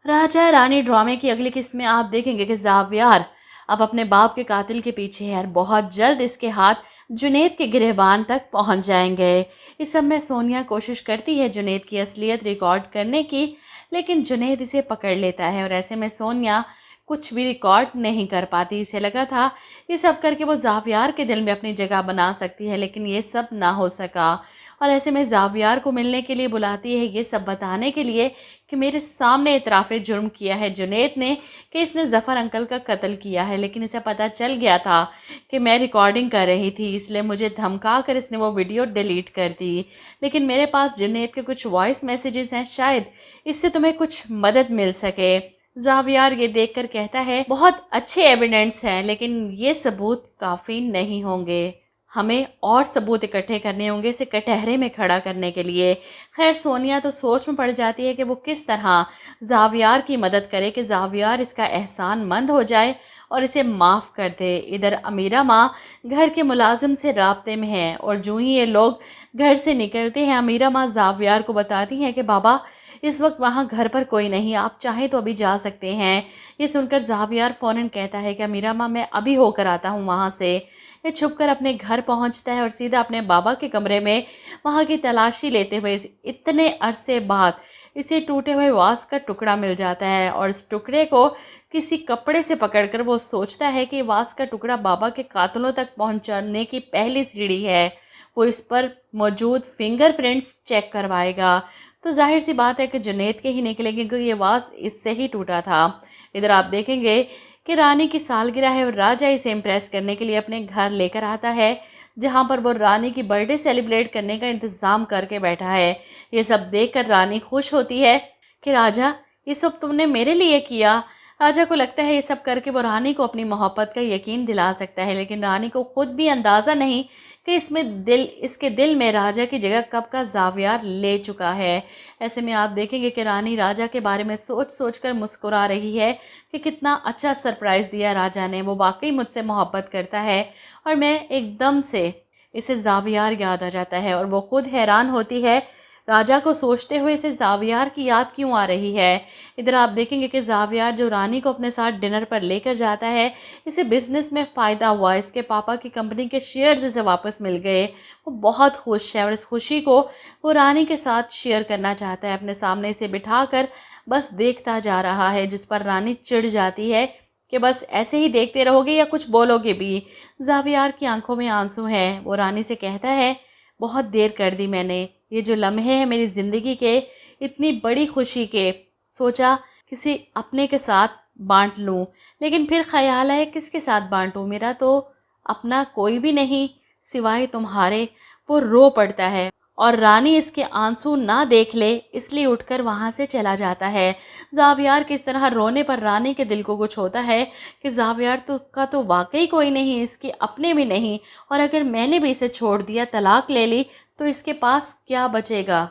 राजा रानी ड्रामे की अगली किस्त में आप देखेंगे कि ज़ावियार अब अपने बाप के कातिल के पीछे है और बहुत जल्द इसके हाथ जुनैद के गिरबान तक पहुंच जाएंगे। इस सब में सोनिया कोशिश करती है जुनैद की असलियत रिकॉर्ड करने की, लेकिन जुनैद इसे पकड़ लेता है और ऐसे में सोनिया कुछ भी रिकॉर्ड नहीं कर पाती। इसे लगा था ये सब करके वो ज़ावियार के दिल में अपनी जगह बना सकती है, लेकिन ये सब ना हो सका और ऐसे में ज़ावियार को मिलने के लिए बुलाती है, ये सब बताने के लिए कि मेरे सामने इतराफ़े जुर्म किया है जुनैद ने कि इसने ज़फ़र अंकल का कत्ल किया है, लेकिन इसे पता चल गया था कि मैं रिकॉर्डिंग कर रही थी, इसलिए मुझे धमका कर इसने वो वीडियो डिलीट कर दी। लेकिन मेरे पास जुनैद के कुछ वॉइस मैसेजेस हैं, शायद इससे तुम्हें कुछ मदद मिल सके। ज़ावियार ये देखकर कहता है बहुत अच्छे एविडेंस हैं, लेकिन ये सबूत काफ़ी नहीं होंगे, हमें और सबूत इकट्ठे करने होंगे इसे कटहरे में खड़ा करने के लिए। खैर सोनिया तो सोच में पड़ जाती है कि वो किस तरह ज़ावियार की मदद करे कि ज़ावियार इसका एहसान मंद हो जाए और इसे माफ़ कर दे। इधर अमीरा माँ घर के मुलाजिम से राब्ते में है और जो ही ये लोग घर से निकलते हैं अमीरा माँ ज़ावियार को बताती हैं कि बाबा इस वक्त वहाँ घर पर कोई नहीं, आप चाहें तो अभी जा सकते हैं। ये सुनकर ज़ावियार फ़ौरन कहता है कि अमीरा माँ मैं अभी होकर आता हूँ वहाँ से। ये छुपकर अपने घर पहुँचता है और सीधा अपने बाबा के कमरे में वहाँ की तलाशी लेते हुए इतने अरसे बाद इसे टूटे हुए वास का टुकड़ा मिल जाता है और इस टुकड़े को किसी कपड़े से पकड़कर वो सोचता है कि वास का टुकड़ा बाबा के कातलों तक पहुँचाने की पहली सीढ़ी है। वो इस पर मौजूद फिंगरप्रिंट्स चेक करवाएगा तो जाहिर सी बात है कि जुनैद के ही निकलेंगे क्योंकि ये वास इससे ही टूटा था। इधर आप देखेंगे कि रानी की सालगिरह है और राजा इसे इम्प्रेस करने के लिए अपने घर लेकर आता है, जहाँ पर वो रानी की बर्थडे सेलिब्रेट करने का इंतज़ाम करके बैठा है। ये सब देखकर रानी खुश होती है कि राजा ये सब तुमने मेरे लिए किया। राजा को लगता है ये सब करके वो रानी को अपनी मोहब्बत का यकीन दिला सकता है, लेकिन रानी को खुद भी अंदाज़ा नहीं कि इसके दिल में राजा की जगह कब का ज़ावियार ले चुका है। ऐसे में आप देखेंगे कि रानी राजा के बारे में सोच सोच कर मुस्कुरा रही है कि कितना अच्छा सरप्राइज़ दिया राजा ने, वो वाकई मुझसे मोहब्बत करता है। और मैं एकदम से इसे ज़ावियार याद आ जाता है और वो खुद हैरान होती है राजा को सोचते हुए इसे ज़ावियार की याद क्यों आ रही है। इधर आप देखेंगे कि ज़ावियार जो रानी को अपने साथ डिनर पर लेकर जाता है, इसे बिज़नेस में फ़ायदा हुआ, इसके पापा की कंपनी के शेयर्स इसे वापस मिल गए। वो बहुत खुश है और इस खुशी को वो रानी के साथ शेयर करना चाहता है। अपने सामने इसे बिठाकर बस देखता जा रहा है, जिस पर रानी चिढ़ जाती है कि बस ऐसे ही देखते रहोगे या कुछ बोलोगे भी। ज़ावियार की आंखों में आंसू हैं। वो रानी से कहता है बहुत देर कर दी मैंने, ये जो लम्हे हैं मेरी ज़िंदगी के इतनी बड़ी खुशी के, सोचा किसी अपने के साथ बांट लूं, लेकिन फिर ख्याल आया किसके साथ बांटूं, मेरा तो अपना कोई भी नहीं सिवाय तुम्हारे। वो रो पड़ता है और रानी इसके आंसू ना देख ले इसलिए उठकर वहाँ से चला जाता है। ज़ावियार किस तरह रोने पर रानी के दिल को कुछ होता है कि ज़ावियार का तो वाकई कोई नहीं, इसके अपने भी नहीं, और अगर मैंने भी इसे छोड़ दिया, तलाक ले ली, तो इसके पास क्या बचेगा।